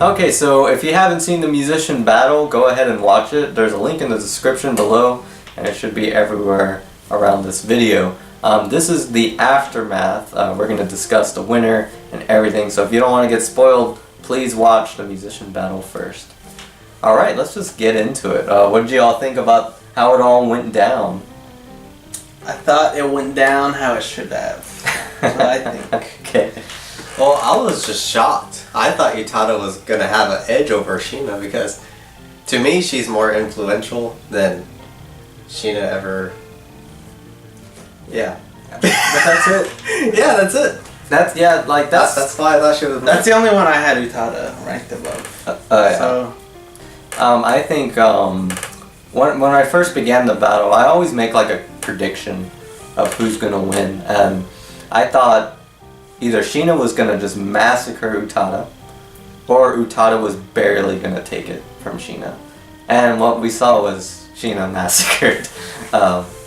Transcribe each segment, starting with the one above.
Okay, so if you haven't seen the musician battle, go ahead and watch it. There's a link in the description below, and it should be everywhere around this video. This is the aftermath. We're going to discuss the winner and everything, so if you don't want to get spoiled, please watch the musician battle first. Alright, let's just get into it. What did you all think about how it all went down? I thought it went down how it should have. That's what I think. Okay. Well, I was just shocked. I thought Utada was going to have an edge over Sheena because, to me, she's more influential than Sheena ever... Yeah. But that's it. Yeah, that's it. That's why I thought she was... That's the only one I had Utada ranked above. Yeah. So, I think when I first began the battle, I always make like a prediction of who's going to win, and I thought either Sheena was going to just massacre Utada, or Utada was barely going to take it from Sheena. And what we saw was Sheena massacred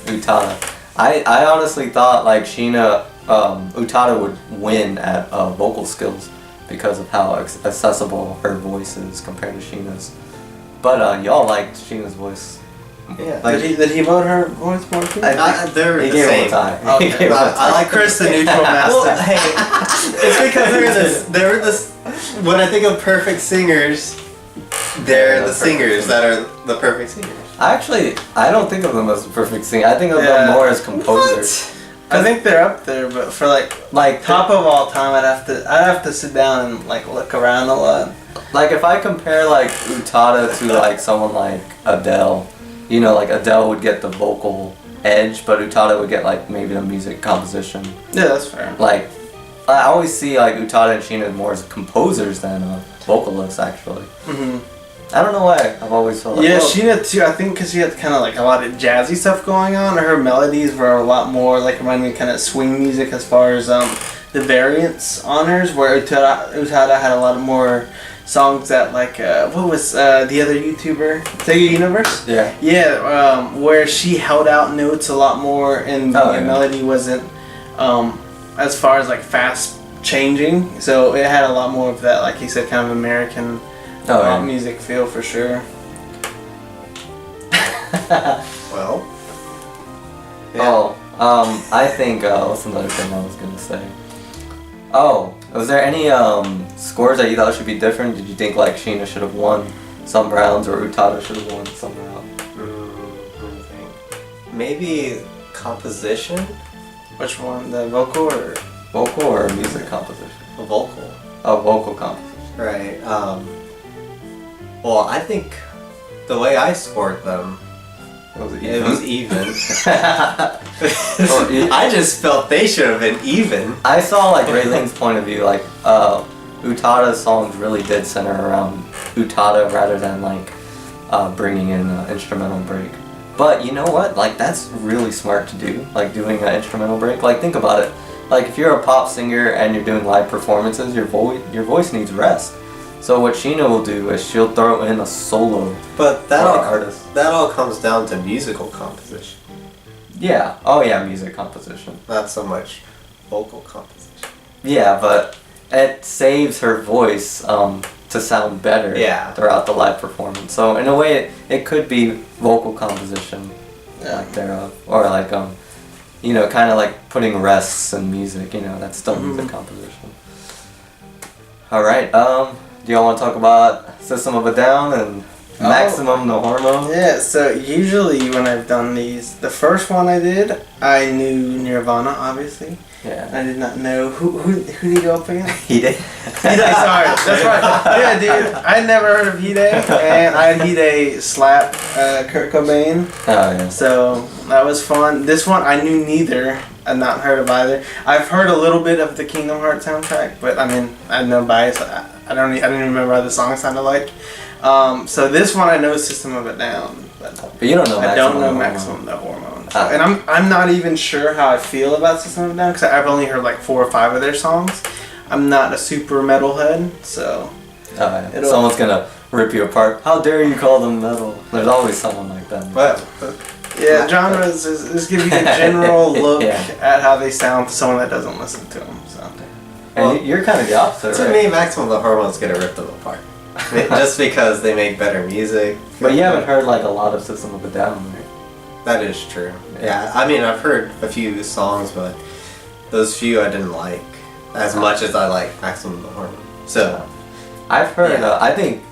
Utada. I honestly thought like Utada would win at vocal skills because of how accessible her voice is compared to Sheena's. But y'all liked Sheena's voice. Yeah. like, did he vote her voice more too? They're He the gave same. him a tie. Okay. I like Chris, the neutral master. Well, hey, it's because they're this. When I think of perfect singers, they're the singers that are the perfect singers. I don't think of them as perfect singers. I think of them more as composers. I think they're up there, but for like top of all time, I'd have to sit down and like look around a lot. Like if I compare like Utada to like someone like Adele, you know, like Adele would get the vocal edge, but Utada would get like maybe the music composition. Yeah, that's fair. Like I always see like Utada and Sheena more as composers than vocalists actually. Mm-hmm. I don't know why. I've always felt like Sheena too. I think because she had kind of like a lot of jazzy stuff going on. Her melodies were a lot more like reminding me kind of swing music as far as the variants on hers. Where Utada had a lot more songs that like what was the other YouTuber Sega Universe? Yeah. Yeah, where she held out notes a lot more and the melody wasn't as far as like fast changing. So it had a lot more of that, like you said, kind of American. Music feel for sure. Well. Yeah. I think what's another thing I was gonna say? Oh, was there any scores that you thought should be different? Did you think like Sheena should have won some rounds or Utada should have won some rounds? Maybe composition. Which one, the vocal or music composition? A vocal. Oh, vocal composition. Right. Well, I think the way I scored them, it was even. I just felt they should have been even. I saw like Raylene's point of view, like Utada's songs really did center around Utada rather than like bringing in an instrumental break. But you know what? Like that's really smart to do, like doing an instrumental break. Like think about it. Like if you're a pop singer and you're doing live performances, your voice needs rest. So what Sheena will do is she'll throw in a solo. But that all comes down to musical composition. Yeah. Oh yeah, music composition. Not so much vocal composition. Yeah, but it saves her voice to sound better throughout the live performance. So in a way, it could be vocal composition, like thereof, or like you know, kind of like putting rests in music. You know, that's still music composition. All right. Do y'all want to talk about System of a Down and Maximum the Hormone? Yeah, so usually when I've done these, the first one I did, I knew Nirvana, obviously. Yeah. I did not know who did he go up against? Hide. Sorry, that's right. Yeah, dude, I never heard of Hide, and I had Hide slap Kurt Cobain. Oh yeah. So that was fun. This one I knew neither. I've not heard of either. I've heard a little bit of the Kingdom Hearts soundtrack, but I mean, I had no bias. I don't even remember how the song sounded like. So this one I know System of a Down, but you don't know. I don't know Maximum the Hormone. So, and I'm not even sure how I feel about System of a Down because I've only heard like 4 or 5 of their songs. I'm not a super metalhead, so. Someone's gonna rip you apart. How dare you call them metal? There's always someone like that. But yeah, genres is give you a general look at how they sound to someone that doesn't listen to them. So. And you're kind of the opposite, to right? me, Maximum the Hormone's gonna rip them apart. Just because they make better music. But you haven't heard like a lot of System of a Down, right? That is true. Yeah, I mean, I've heard a few songs, but those few I didn't like as much as I like Maximum the Hormone. So, I've heard, Yeah. I think,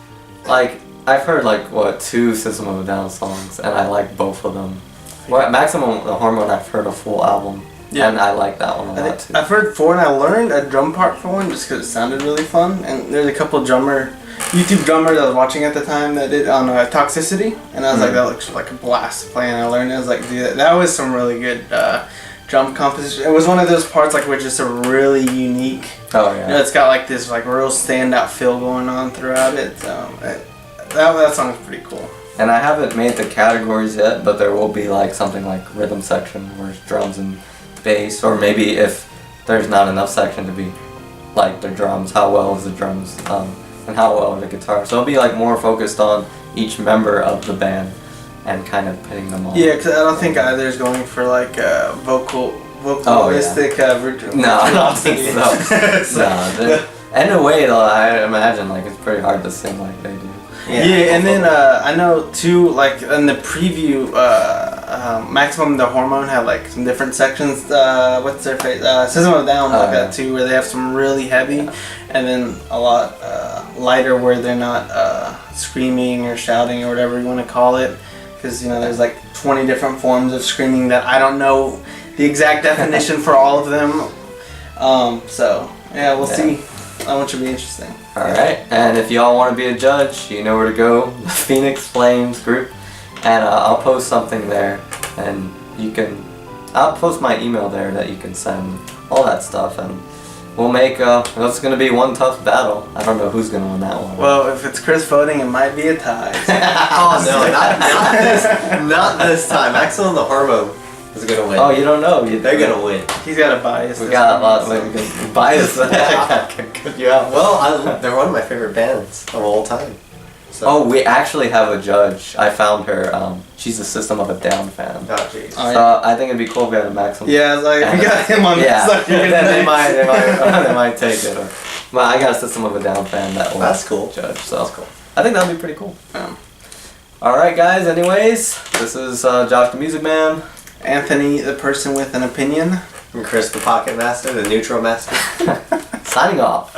like, I've heard like what 2 System of a Down songs, and I like both of them. Well, Maximum the Hormone, I've heard a full album, Yeah. and I like that one a lot too. I've heard 4 and I learned a drum part for one just because it sounded really fun. And there's a couple YouTube drummers I was watching at the time that did on Toxicity, and I was like, that looks like a blast to play. And I learned, I was like, dude, that was some really good drum composition. It was one of those parts like which is a really unique. Oh yeah. You know, it's got like this like real standout feel going on throughout it. So that song is pretty cool. And I haven't made the categories yet, but there will be like something like rhythm section where it's drums and bass, or maybe if there's not enough section to be like the drums, how well is the drums, and how well is the guitar. So it'll be like more focused on each member of the band and kind of pitting them all. Yeah, because I don't think either is going for like vocalistic. No, I don't think so. No, and in a way though, I imagine like it's pretty hard to sing like they do. Yeah, and then I know too, like in the preview, Maximum the Hormone had like some different sections. What's their face? System of a Down like that too, where they have some really heavy, and then a lot lighter where they're not screaming or shouting or whatever you want to call it. Because you know, there's like 20 different forms of screaming that I don't know the exact definition for all of them. So yeah, we'll see. That one should be interesting. Alright, and if y'all want to be a judge, you know where to go, the Phoenix Flames group, and I'll post something there, and I'll post my email there that you can send all that stuff, and we'll make, it's going to be one tough battle. I don't know who's going to win that one. Well, if it's Chris voting, it might be a tie. oh no, not this time. Maximum the Hormone is gonna win. Oh, you don't know. They're gonna win. He's got a bias. We got a lot of bias. Yeah. Well, they're one of my favorite bands of all time. So. Oh, we actually have a judge. I found her. She's a System of a Down fan. Oh, jeez. So I think it'd be cool if we had a Maximum. Yeah, it's like if we got him on Yeah, this. then they might take it. But I got a System of a Down fan that will That's cool. judge. So That's cool. I think that'd be pretty cool. All right, guys. Anyways, this is Josh the Music Man. Anthony, the person with an opinion. And Chris the Pocket Master, the Neutral Master. Signing off.